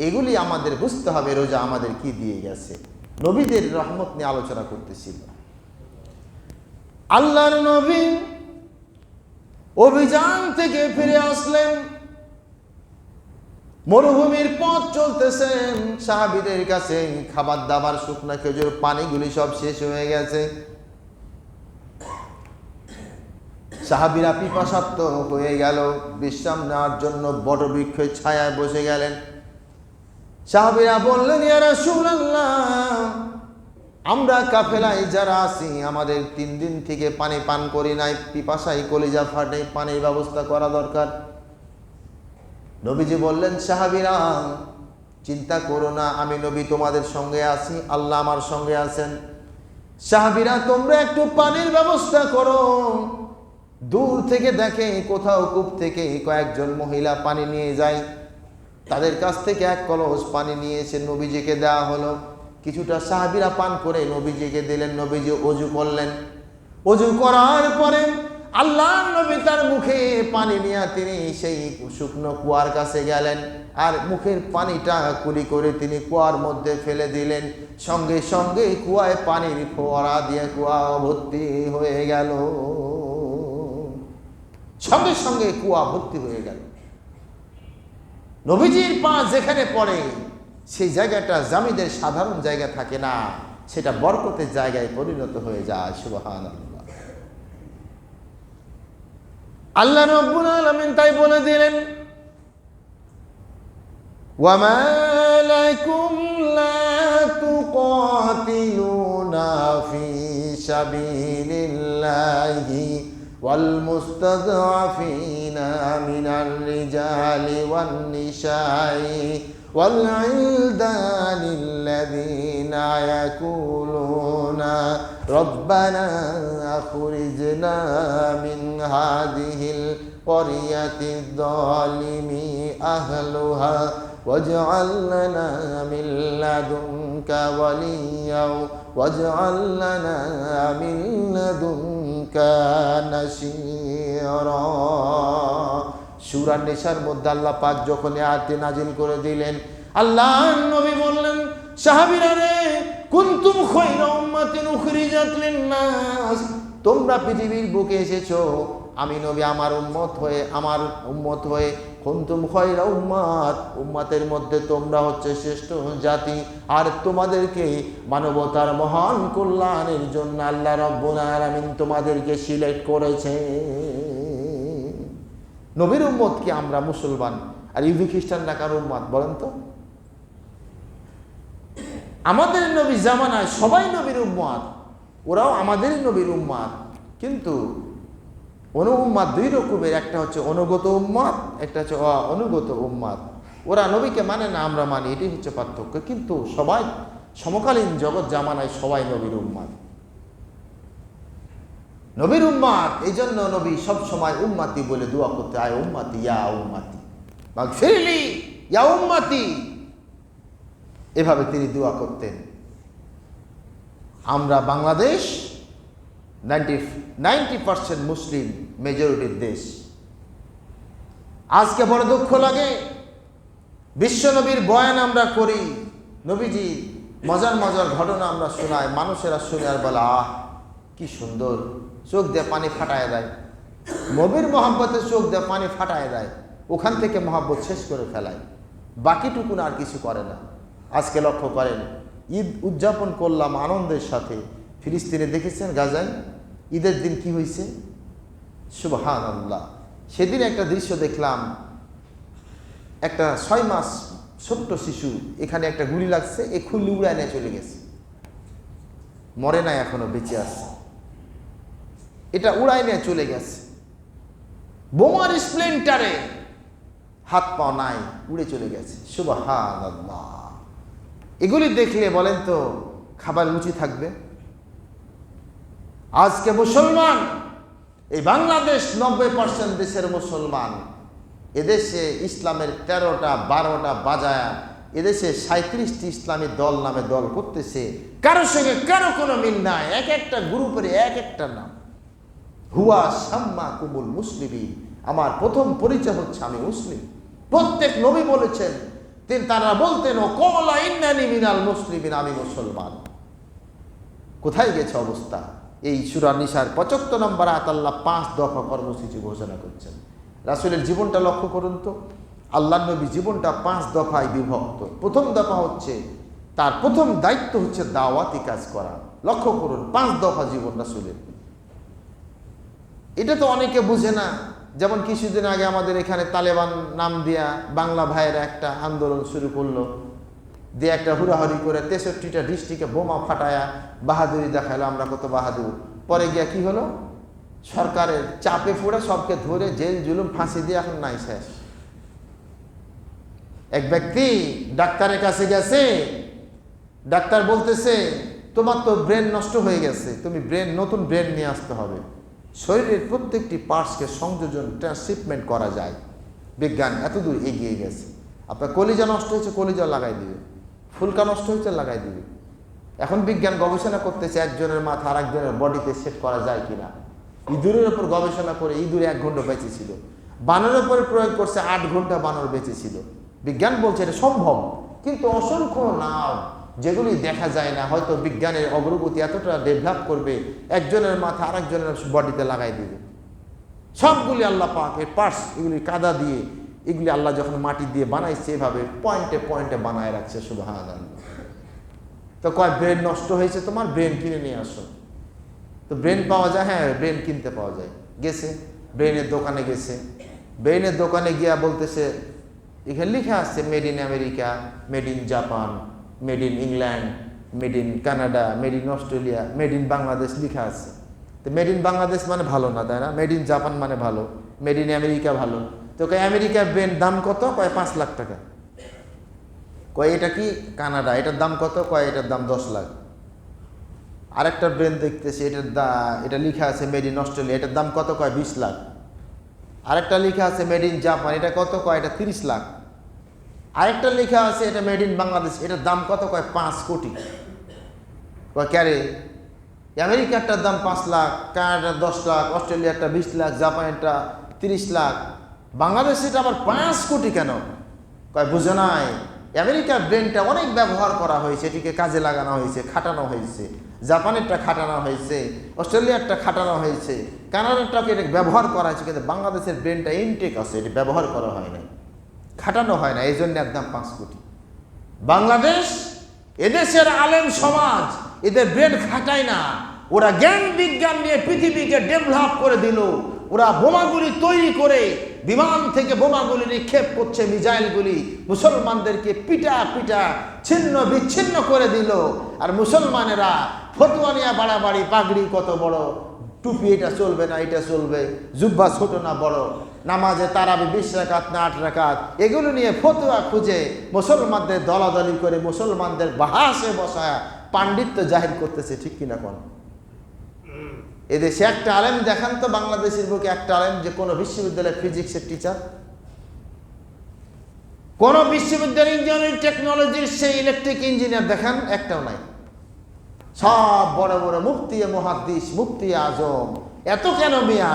এগুলি আমাদের বুঝতে হবে রোজা আমাদের কি দিয়ে গেছে। নবীদের রহমত নিয়ে আলোচনা করতেছিল। আল্লাহর নবী অভিযান থেকে ফিরে আসলেন, মরুভূমির পথ চলতেছেন, সাহাবীদের কাছে খাবার দাবার শুকনা খেজুর পানিগুলি সব শেষ হয়ে গেছে। সাহাবীরা পিপাসার্ত হয়ে গেল, বিশ্রাম নেওয়ার জন্য বটবৃক্ষের ছায়ায় বসে গেলেন। সাহাবীরা বললেন, ইয়া রাসূলুল্লাহ, আমরা কাফেলায় যারা আছি আমাদের 3 দিন থেকে পানি পান করি নাই, পিপাসায় কলিজা ফাটে, পানির ব্যবস্থা করা দরকার। নবীজি বললেন, সাহাবীরা চিন্তা করো না, আমি নবী তোমাদের সঙ্গে আছি, আল্লাহ আমার সঙ্গে আছেন। সাহাবীরা তোমরা একটু পানির ব্যবস্থা করো। দূর থেকে দেখে কোথাও কূপ থেকে কয়েকজন মহিলা পানি নিয়ে যায়, তাদের কাছ থেকে 1 কলস পানি নিয়ে এসে নবীজিকে দেওয়া হলো। কিছুটা সাহাবীরা পান করে নবীজিকে দিলেন। নবীজি ওযু করলেন। ওযু করার পরে আল্লাহর নবী তার মুখে পানি নিয়ে তিনি সেই শুকনো কুয়ার কাছে গেলেন, আর মুখের পানিটা কুলি করে তিনি কুয়ার মধ্যে ফেলে দিলেন। সঙ্গে সঙ্গে কুয়ায় পানির ফোয়ারা দিয়ে কুয়া ভর্তি হয়ে গেল। সঙ্গে সঙ্গে কুয়া ভর্তি হয়ে গেল। নবীজির পা যেখানে পড়ে সেই জায়গাটা জামিদের সাধারণ জায়গা থাকে না, সেটা বরকতের জায়গায় পরিণত হয়ে যায়। সুবহানাল্লাহ। আল্লাহ রাব্বুল আলামিন তাই বলে দিলেন, ওয়া মা লাকুম লা তুকাতিলুনা ফি সাবিলিল্লাহি ওয়াল মুস্তাদআফিনা মিনার রিজালি ওয়ান নিসাই ওয়াল ইলদানিল্লাযীনা ইয়াকুলুনা রব্বানা আখরিজনা মিন হাযিহিল ক্বরিয়াতিয যালিমি আহলুহা ওয়াজআল লানা মিন লাদুনকা ওয়ালিয়্যা ওয়াজআল লানা মিন লাদুনকা নাসীরা। সূরা নিসার মধ্যে আল্লাহ পাক যখন আয়াত নাজিল করে দিলেন, আল্লাহর নবী বললেন, সাহাবীরা রে, কুনতুম খায়রা উম্মাতিন উখরিজাত লিন-নাস, তোমরা পৃথিবীর বুকে এসেছো, আমি নবী আমার উম্মত হয়ে কুনতুম খায়রা উম্মাত, উম্মতের মধ্যে তোমরা হচ্ছে শ্রেষ্ঠ জাতি, আর তোমাদেরকে মানবতার মহান কল্যাণের জন্য আল্লাহ রাব্বুল আলামিন তোমাদেরকে সিলেক্ট করেছে। নবীর উম্মত কি আমরা মুসলমান, আর ইহুদি খ্রিস্টানরা কার উম্মত বলেন তো? আমাদের নবী জামানায় সবাই নবীর উম্মত, ওরাও আমাদেরই নবীর উম্মত। কিন্তু উম্মত 2 রকমের, একটা হচ্ছে অনুগত উম্মত, একটা হচ্ছে অনুগত উম্মত। ওরা নবীকে মানে না, আমরা মানি, এটাই হচ্ছে পার্থক্য। কিন্তু সবাই সমকালীন জগৎ জামানায় সবাই নবীর উম্মত, নবীর উম্মত। এই জন্য নবী সব সময় উম্মতি বলে দোয়া করতে, আয় উম্মতি ইয়া উম্মতি মাগফিরলি ইয়া উম্মতি, এভাবে তিনি দোয়া করতেন। আমরা বাংলাদেশ 90% মুসলিম মেজরিটির দেশ। আজকে বড় দুঃখ লাগে, বিশ্ব নবীর বয়ান আমরা করি, নবীজি মজার মজার ঘটনা আমরা শোনাই, মানুষেরা শুনে আর বলে, আহ কি সুন্দর, চোখ দিয়ে পানি ফাটায় দেয়। নবীর মহব্বতে চোখ দিয়ে পানি ফাটায় দেয়, ওখান থেকে মহব্বত শেষ করে ফেলায়, বাকিটুকুন আর কিছু করে না। আজকে লক্ষ্য করেন, ঈদ উদযাপন করলাম আনন্দের সাথে, ফিলিস্তিনে দেখেছেন গাজায় ঈদের দিন কি হয়েছে? সুবহানাল্লাহ। সেদিন একটা দৃশ্য দেখলাম, একটা 6 মাস ছোট্ট শিশু, এখানে একটা গুলি লাগছে, এ খুললি উড়ায় নিয়ে চলে গেছে, মরে নাই, এখনো বেঁচে আছে, এটা উড়ায় নিয়ে চলে গেছে। বোমার স্প্লেন্টারে হাত পা নাই, উড়ে চলে গেছে। সুবহানাল্লাহ। এগুলি দেখলে বলেন তো খাবার রুচি থাকবে? আজকে মুসলমান, এই বাংলাদেশ 90% দেশের মুসলমান, এদেশে ইসলামের 13টা 12টা বাজায়া এদেশে 37টি ইসলামী দল নামে দল করতেছে, কারোর সঙ্গে কারো কোনো মিল নাই, এক একটা গ্রুপের এক একটা নাম। হুয়া সাম্মা কুমুল মুসলিমিন, আমার প্রথম পরিচয় হচ্ছে আমি মুসলিম। প্রত্যেক নবী বলেছেন, তারা বলতেন ও কলা ইন্নানি মিনাল মুসলিমিন, আমি মুসলমান। কোথায় গেছে অবস্থা? এই সূরা নিসার 75 নম্বর আয়াত আল্লাহ 5 দফা কর্মসূচি ঘোষণা করছেন। রাসূলের জীবনটা লক্ষ্য করুন তো, আল্লাহর নবী জীবনটা 5 দফায় বিভক্ত। প্রথম দফা হচ্ছে তার প্রথম দায়িত্ব হচ্ছে দাওয়াতি কাজ করা। লক্ষ্য করুন 5 দফা জীবন রাসূলের। এটা তো অনেকে বুঝে না। যেমন কিছুদিন আগে আমাদের এখানে তালেবান নাম দিয়া বাংলা ভাইয়েরা একটা আন্দোলন শুরু করলো, দিয়ে একটা হুড়াহুড়ি করে 63টা ডিস্ট্রিক্টে বোমা ফাটায়া বাহাদুরি দেখালো, আমরা কত বাহাদুর। পরে গিয়া কি হলো? সরকারের চাপে পড়ে সবকে ধরে জেল জুলুম ফাঁসি দিয়ে এখন নাই শেষ। এক ব্যক্তি ডাক্তারের কাছে গেছে, ডাক্তার বলতেছে তোমার তো ব্রেন নষ্ট হয়ে গেছে, তুমি নতুন ব্রেন নিয়ে আসতে হবে। শরীরের প্রত্যেকটি পার্টসকে সংযোজন ট্রান্সশিপমেন্ট করা যায়। বিজ্ঞান এতদূর এগিয়ে গেছে। আপনার কলিজা নষ্ট হয়েছে, কলিজা লাগাই দিবে। ফুলকা নষ্ট হয়েছে, লাগাই দিবে। এখন বিজ্ঞান গবেষণা করতেছে একজনের মাথা আর একজনের বডিতে সেট করা যায় কিনা। ইঁদুরের উপর গবেষণা করে ইঁদুর 1 ঘন্টা বেঁচে ছিল, বানরের উপরে প্রয়োগ করছে 8 ঘন্টা বানর বেঁচে ছিল। বিজ্ঞান বলছে এটা সম্ভব, কিন্তু অসংখ্য নাম যেগুলি দেখা যায় না। হয়তো বিজ্ঞানের অগ্রগতি এতটা ডেভেলপ করবে, একজনের মাথা আর একজনের বডিতে লাগাই দিবে। সবগুলি আল্লাহ পাক এর পার্টস, এগুলি কাদা দিয়ে, এগুলি আল্লাহ যখন মাটি দিয়ে বানাইছে এভাবে পয়েন্টে পয়েন্টে বানায় রাখছে। সুবহানাল্লাহ। তো কয় ব্রেন নষ্ট হয়েছে, তোমার ব্রেন কিনে নিয়ে আসো। তো ব্রেন পাওয়া যায়? হ্যাঁ, ব্রেন কিনতে পাওয়া যায়। গেছে ব্রেনের দোকানে, গেছে ব্রেনের দোকানে গিয়া বলতেছে, এখানে লেখা আছে made in America, made in Japan, made in England, made in Canada, made in Australia, made in Bangladesh লেখা আছে। তো মেড ইন বাংলাদেশ মানে ভালো না, তাই না? মেড ইন জাপান মানে ভালো, মেড ইন আমেরিকা ভালো। তো কয় আমেরিকার ব্রেন দাম কত? কয় 5 লাখ টাকা। কয় এটা কি কানাডা, এটার দাম কত? কয় এটার দাম 10 লাখ। আরেকটা ব্রেন দেখতেছে, এটা লেখা আছে মেড ইন অস্ট্রেলিয়া, এটার দাম কত? কয় 20 লাখ। আরেকটা লেখা আছে মেড ইন জাপান, এটা কত? কয় এটা 30 লাখ। আরেকটা লেখা আছে এটা মেড ইন বাংলাদেশ, এটার দাম কত? কয় 5 কোটি। কয় ক্যারে আমেরিকারটার দাম 5 লাখ, কানাডার 10 লাখ, অস্ট্রেলিয়ারটা 20 লাখ, জাপানেরটা 30 লাখ, বাংলাদেশেরটা আবার 5 কোটি কেন? কয় বুঝো নাই, আমেরিকার ব্রেনটা অনেক ব্যবহার করা হয়েছে, এটিকে কাজে লাগানো হয়েছে, খাটানো হয়েছে। জাপানেরটা খাটানো হয়েছে, অস্ট্রেলিয়ারটা খাটানো হয়েছে, কানাডারটাকে এটা ব্যবহার করা হয়েছে, কিন্তু বাংলাদেশের ব্রেনটা ইনটেক আছে, এটি ব্যবহার করা হয় না, খাটানো হয় না, এই জন্য একদম 5 কোটি। বাংলাদেশ, এদেশের আলেম সমাজ এদের ব্রেন খাটায় না, ওরা জ্ঞান বিজ্ঞান নিয়ে পৃথিবীকে ডেভেলপ করে দিল। ওরা বোমাগুলি তৈরি করে বিমান থেকে বোমাগুলি নিক্ষেপ করছে, মিসাইলগুলি মুসলমানদেরকে পিটা পিটা ছিন্ন বিচ্ছিন্ন করে দিল। আর মুসলমানেরা ফতোয়া নিয়ে বাড়াবাড়ি, পাগড়ি কত বড়, টুপি এটা চলবে না, এটা চলবে, জুব্বা ছোট না বড়, নামাজে তারাবি 20 রাকাত না 8 রাকাত, এগুলো নিয়ে ফতোয়া খুঁজে মুসলমানদের দলাদলি করে মুসলমানদের বাহাসে বসায় পাণ্ডিত্য জাহির করতেছে। ঠিক কিনা কোন? এদেশে একটা আলেম দেখান তো, বাংলাদেশের বুকে একটা আলেম যে কোনো বিশ্ববিদ্যালয়ের ফিজিক্সের টিচার, কোন বিশ্ববিদ্যালয় ইঞ্জিনিয়ারিং টেকনোলজির সেই ইলেকট্রিক ইঞ্জিনিয়ার দেখান, একটাও নাই। সব বড় বড় মুফতি মুহাদ্দিস, মুফতি আজম। এত কেন মিয়া?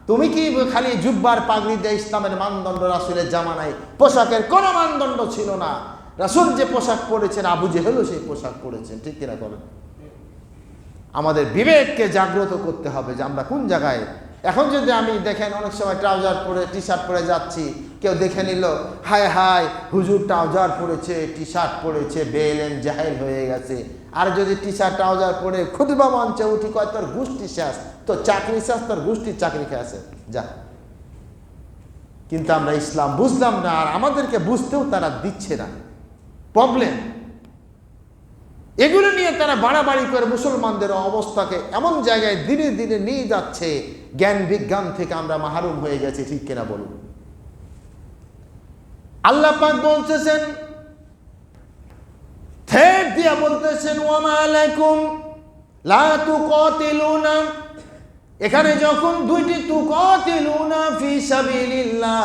তুমি কি খালি জুব্বার পাগড়ি দিয়ে ইসলামের মানদণ্ড? রাসূলের জামানায় পোশাকের কোনো মানদণ্ড ছিল না। রাসূল যে পোশাক পরেছেন, আবু জেহেলও সেই পোশাক পরেছেন। ঠিক কিনা বলেন? আমাদের বিবেককে জাগ্রত করতে হবে যে আমরা কোন জায়গায়। এখন যদি আমি দেখেন অনেক সময় ট্রাউজার পরে টি শার্ট পরে যাচ্ছি, কেউ দেখে নিল, হায় হায় হুজুর ট্রাউজার পরেছে, টি শার্ট পরেছে, বেলেন জাহেল হয়ে গেছে। আর যদি টি শার্ট ট্রাউজার পরে খুতবা মঞ্চে উঠি, কয় তোর গোষ্ঠী শেষ, তোর চাকরি শেষ, তোর গোষ্ঠীর চাকরি খেয়েছে যা। কিন্তু আমরা ইসলাম বুঝলাম না, আর আমাদেরকে বুঝতেও তারা দিচ্ছে না। প্রবলেম এগুলো নিয়ে তারা বাড়াবাড়ি করে মুসলমানদের অবস্থাকে এমন জায়গায় দিনে দিনে নিয়ে যাচ্ছে, জ্ঞান বিজ্ঞান থেকে আমরা মাহরুম হয়ে গেছি। ঠিক কিনা বলুন? আল্লাহ পাক বলতেছেন, থেট দিয়া বলতেছেন, ওয়া মা লাকুম লা তুকাতিলুনা, এখানে যখন দুইটি তুকাতিলুনা ফি সাবিলিল্লাহ,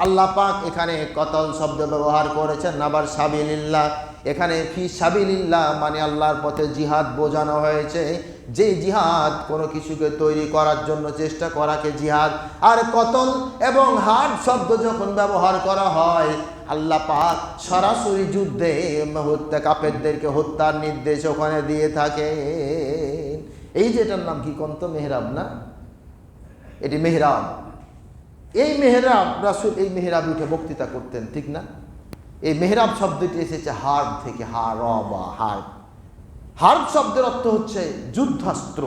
আল্লাহ পাক এখানে কতল শব্দ ব্যবহার করেছেন, আবার সাবিলিল্লাহ। এখানে ফি সাবিলিল্লাহ মানে আল্লাহর পথে জিহাদ বোঝানো হয়েছে। যে জিহাদ কোনো কিছুকে তৈরি করার জন্য চেষ্টা করাকে জিহাদ, আর কতল এবং হার্ব শব্দ যখন ব্যবহার করা হয়, আল্লাহ পাক সরাসরি যুদ্ধে কাফেরদেরকে হত্যার নির্দেশ ওখানে দিয়ে থাকে। এই যেটার নাম কি কন্ত মেহরাব না, এটি মেহরাব। এই মেহরাব রাসূল এই মেহরাব উঠে বক্তৃতা করতেন, ঠিক না? এই মেহরাব শব্দটি এসেছে হার্ব থেকে, হারবা, হার্ব। হার্ব শব্দের অর্থ হচ্ছে যুদ্ধাস্ত্র।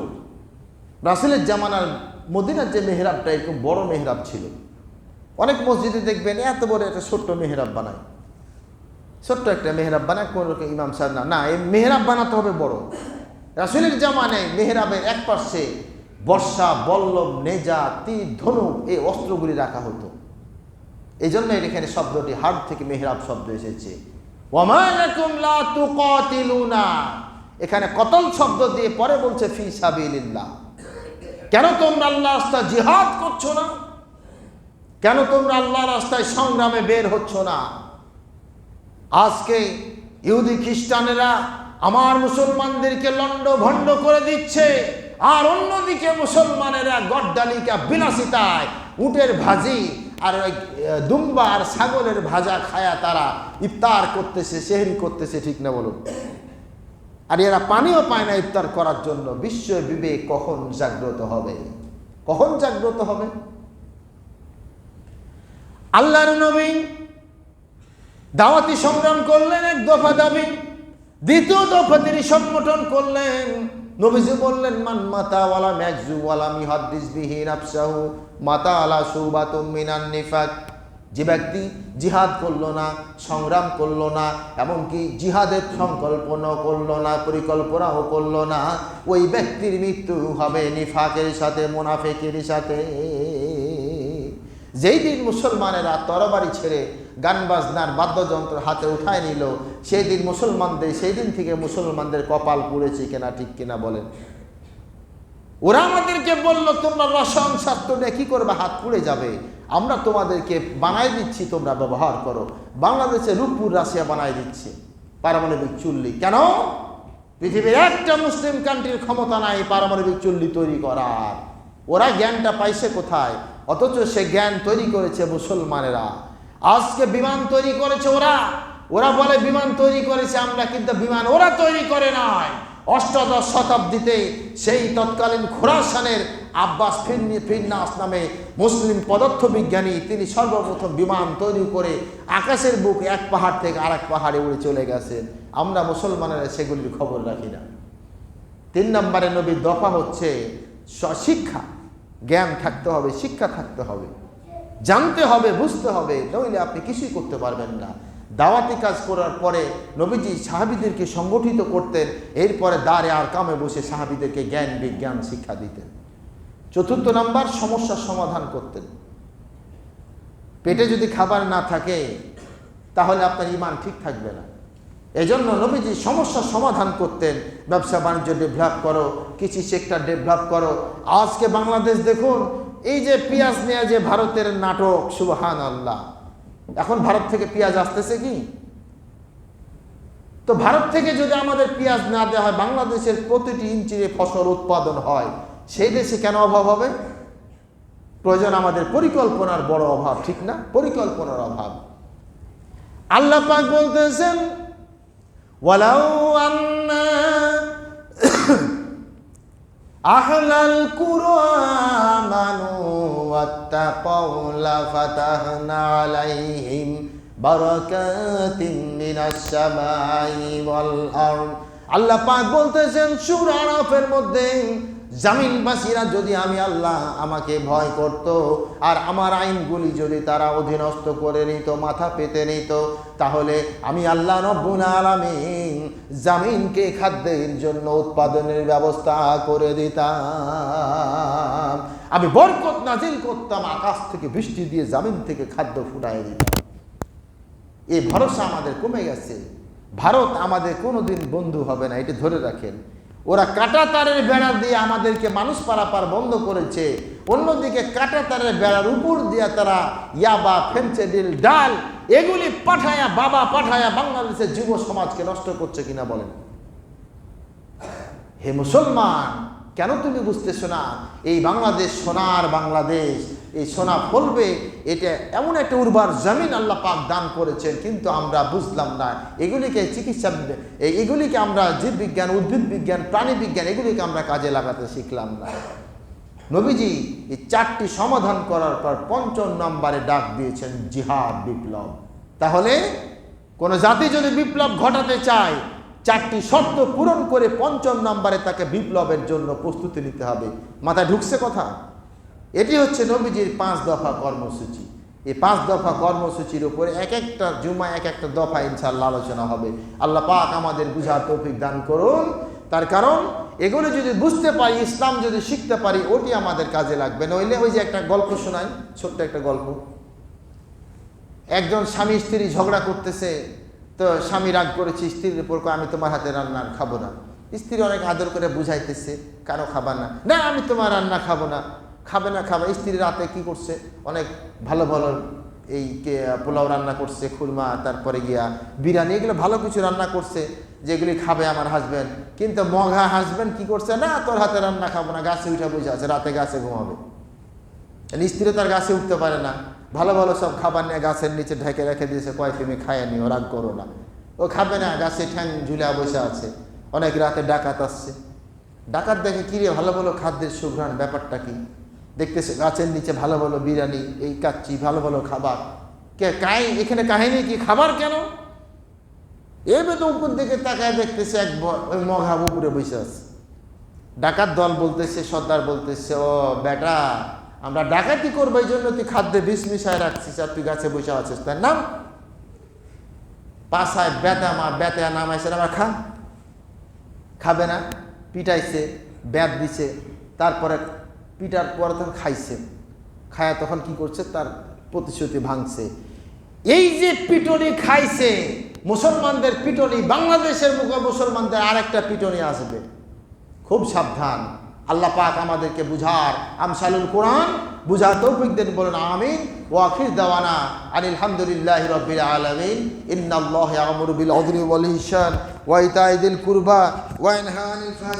রাসূলের জামানার মদিনার যে মেহরাবটা এরকম বড় মেহরাব ছিল। অনেক মসজিদে দেখবেন এত বড় একটা ছোট্ট মেহরাব বানায়, ছোট্ট একটা মেহরাব বানায় কোন ইমাম সাহেব না, এই মেহরাব বানাতে হবে বড়। রাসূলের জামানায় মেহরাবের এক পাশে বর্ষা, বল্লম, নেজা, তীর, ধনুক এই অস্ত্রগুলি রাখা হতো। এই জন্য এখানে শব্দটি হার্ব থেকে মেহরাব শব্দ এসেছে। ওয়া মা লাকুম লা তুকাতিলুনা, এখানে কতল শব্দ দিয়ে পরে বলছে ফি সাবিলিল্লাহ। কেন তোমরা আল্লাহর রাস্তায় জিহাদ করছো না? কেন তোমরা আল্লাহর রাস্তায় সংগ্রামে বের হচ্ছ না? আজকে ইহুদি খ্রিস্টানেরা আমার মুসলমানদেরকে লন্ডভন্ড করে দিচ্ছে, আর অন্যদিকে মুসলমানেরা গড্ডালিকা বিলাসিতায় উটের ভাজি আর দুম্বা আর ছাগলের ভাজা খায়া তারা ইফতার করতেছে, সেহরি করতেছে, ঠিক না বলুন? আর এরা পানিও পায় না ইফতার করার জন্য। বিশ্ব বিবেক কখন জাগ্রত হবে? কখন জাগ্রত হবে? আল্লাহর নবী দাওয়াতি সংগ্রাম করলেন, এক দফা দাবি। দ্বিতীয় দফা তিনি সংগঠন করলেন। নবীজি বললেন, মান মাতা ওয়ালা মাকজু ওয়ালা মিহাদ্দিস বিহি নাফসাহু মাতা আলা শুবাতুম মিনান নিফাক। যে ব্যক্তি জিহাদ করলো না, সংগ্রাম করলো না, এমনকি জিহাদের সংকল্পনা করলো না, পরিকল্পনাও করলো না, ওই ব্যক্তির মৃত্যু হবে নিফাকের সাথে, মুনাফিকের সাথে। যেই দিন মুসলমানেরা তরবারি ছেড়ে গান বাজনার বাদ্যযন্ত্র হাতে উঠায় নিল, সেই দিন সেই দিন থেকে মুসলমানদের কপাল পুড়েছে কিনা, ঠিক কিনা বলেন? ওরা আমাদেরকে বলল, তোমরা রসায়ন শাস্ত্র নিয়ে কি করবে, হাত পুড়ে যাবে, আমরা তোমাদেরকে বানাই দিচ্ছি, তোমরা ব্যবহার করো। বাংলাদেশে রূপপুর রাশিয়া বানাই দিচ্ছে পারমাণবিক চুল্লি। কেন? পৃথিবীর একটা মুসলিম কান্ট্রির ক্ষমতা নাই পারমাণবিক চুল্লি তৈরি করার। ওরা জ্ঞানটা পাইছে কোথায়? অথচ সে জ্ঞান তৈরি করেছে মুসলমানেরা। আজকে বিমান তৈরি করেছে ওরা বলে বিমান তৈরি করেছে আমরা, কিন্তু বিমান ওরা তৈরি করে নাই। অষ্টাদশ শতাব্দীতে সেই তৎকালীন খোরাসানের আব্বাস ফিরনাস নামে মুসলিম পদার্থবিজ্ঞানী, তিনি সর্বপ্রথম বিমান তৈরি করে আকাশের বুকে এক পাহাড় থেকে আরেক পাহাড়ে উড়ে চলে গেছেন। আমরা মুসলমানেরা সেগুলির খবর রাখি না। 3 নম্বরে নবীর দফা হচ্ছে শিক্ষা। জ্ঞান থাকতে হবে, শিক্ষা থাকতে হবে, জানতে হবে, বুঝতে হবে, নইলে আপনি কিছুই করতে পারবেন না। দাওয়াতি কাজ করার পরে নবীজি সাহাবীদেরকে সংগঠিত করতেন, এরপরে দাঁড়ে আর কামে বসে সাহাবীদেরকে জ্ঞান বিজ্ঞান শিক্ষা দিতেন। 4 নম্বর, সমস্যার সমাধান করতেন। পেটে যদি খাবার না থাকে তাহলে আপনার ঈমান ঠিক থাকবে না। এজন্য নবীজি সমস্যার সমাধান করতেন। ব্যবসা বাণিজ্য ডেভেলপ করো, কৃষি সেক্টর ডেভেলপ করো। আজকে বাংলাদেশ দেখুন, এই যে পেঁয়াজ নিয়ে যে ভারতের নাটক, সুবহানাল্লাহ। এখন ভারত থেকে পেঁয়াজ আসতেছে কি? তো ভারত থেকে যদি আমাদের পেঁয়াজ না দেওয়া হয়, বাংলাদেশের প্রতিটি ইঞ্চিতে ফসল উৎপাদন হয়, সেই দেশে কেন অভাব হবে? প্রয়োজন আমাদের পরিকল্পনার বড় অভাব, ঠিক না? পরিকল্পনার অভাব। আল্লাহ পাক বলতেছেন, ওয়ালাউ আন্না আহলাল কুরআমানু ওয়াত্তাকাউ লাফাতাহনা আলাইহিম বারাকাতিন মিনাস সামাই ওয়াল আরদ। আল্লাহ পাক বলতেছেন সূরা আরাফের মধ্যে, জামিনবাসীরা যদি আমি আল্লাহ আমাকে ভয় করত আর আমার আইনগুলি যদি তারা অধীনস্থ করে নিত, মাথা পেতে নিত, তাহলে আমি আল্লাহ রব্বুল আলামিন জামিনকে খাদ্যের জন্য উৎপাদনের ব্যবস্থা করে দিতাম। আমি বরকত নাজিল করতাম, আকাশ থেকে বৃষ্টি দিয়ে জামিন থেকে খাদ্য ফুটাই দিতাম। এই ভরসা আমাদের কমে গেছে। ভারত আমাদের কোনোদিন বন্ধু হবে না, এটা ধরে রাখেন। ওরা কাঁটাতারের বেড়া দিয়ে আমাদেরকে মানুষ পারাপার বন্ধ করেছে, অন্যদিকে কাঁটাতারের বেড়ার উপর দিয়ে তারা ইয়াবা, ফেন্সিডিল, ডাল এগুলি পাঠায়া বাংলাদেশের যুব সমাজকে নষ্ট করছে কিনা বলেন? হে মুসলমান, কেন তুমি বুঝতেছো না? এই বাংলাদেশ সোনার বাংলাদেশ, এই সোনা ফলবে, এটা এমন একটা উর্বর জমিন আল্লাহ পাক দান করেছেন, কিন্তু আমরা বুঝলাম না। এগুলিকে চিকিৎসা, এগুলিকে আমরা জীববিজ্ঞান, উদ্ভিদ বিজ্ঞান, প্রাণী বিজ্ঞান, এগুলিকে আমরা কাজে লাগাতে শিখলাম না। নবীজি এই 4টি সমাধান করার পর 5ম নম্বরে ডাক দিয়েছেন জিহাদ, বিপ্লব। তাহলে কোন জাতি যদি বিপ্লব ঘটাতে চায়, 4টি শর্ত পূরণ করে 5ম নম্বরে তাকে বিপ্লবের জন্য প্রস্তুতি নিতে হবে। মাথায় ঢুকছে কথা? এটি হচ্ছে নবীজির 5 দফা কর্মসূচি। এই 5 দফা কর্মসূচির উপরে এক একটা জুমা এক একটা দফা ইনশাআল্লাহ আলোচনা হবে। আল্লাহ পাক আমাদের বুঝার তৌফিক দান করুন। তার কারণ এগুলো যদি বুঝতে পারি, ইসলাম যদি শিখতে পারি, ওটি আমাদের কাজে লাগবে। নইলে ওই যে একটা গল্প শোনাই, ছোট্ট একটা গল্প। একজন স্বামী স্ত্রী ঝগড়া করতেছে, তো স্বামী রাগ করেছে স্ত্রীর উপর, আমি তোমার হাতে রান্না খাবো না। স্ত্রী অনেক আদর করে বুঝাইতেছে, কেন খাবা না? না, আমি তোমার রান্না খাবো না। খাবে না। স্ত্রী রাতে কি করছে, অনেক ভালো ভালো এই পোলাও রান্না করছে, খুরমা, তারপরে গিয়া বিরিয়ানি, এগুলো ভালো কিছু রান্না করছে যেগুলি খাবে আমার হাজব্যান্ড। কিন্তু মঘা হাজব্যান্ড কি করছে, না তোর হাতে রান্না খাবো না, গাছে উঠে বসে আছে, রাতে গাছে ঘুমাবে। স্ত্রী তার গাছে উঠতে পারে না, ভালো ভালো সব খাবার নিয়ে গাছের নিচে ঢেকে রেখে দিয়েছে, কয় তুমি খায় নিও, রাগ করো না। ও খাবে না, গাছে ঠ্যাং ঝুলা বসে আছে। অনেক রাতে ডাকাত আসছে, ডাকাত দেখে কিরে ভালো ভালো খাদ্যের সুঘ্রাণ, ব্যাপারটা কি? দেখতেছে গাছের নিচে ভালো ভালো বিরিয়ানি, এই কাচ্চি, ভালো ভালো খাবার। এখানে কাহিনী কি, খাবার কেন? এবার তো উপর দিকে তাকায় দেখতেছে ওই মঘা উপরে বসে আছে। ডাকাত দল বলতেছে, সর্দার বলতেছে, ও বেটা, আমরা ডাকাতি করবো এই জন্য তুই খাদ্যে বিষ মিশায় রাখছিস, আর তুই গাছে বসে আছিস, তার নাম পাশায় বেতা নামাইছে, আবার খাবে না। পিটাইছে, ব্যাত দিছে, তারপরে পিটার পরে তখন খাইছে। খায়া তখন কি করছে, তার প্রতিশ্রুতি ভাঙছে। এই যে পিটনি খাইছে, মুসলমানদের পিটনি, বাংলাদেশের মুখে মুসলমানদের আরেকটা পিটনি আসবে, খুব সাবধান। আল্লাহ পাক আমাদেরকে বুঝার আমসালুল কোরআন বুঝার তৌফিক দেন, বলেন আমিন। ওয়া আখির দাওয়ানা আনিল হামদুলিল্লাহি রাব্বিল আলামিন। ইন্নাল্লাহা ইয়া'মুরু বিল আদলি ওয়াল ইহসান ওয়া ইতা'i যিল কুরবা ওয়া ইয়ানহা আনিল ফাহশা।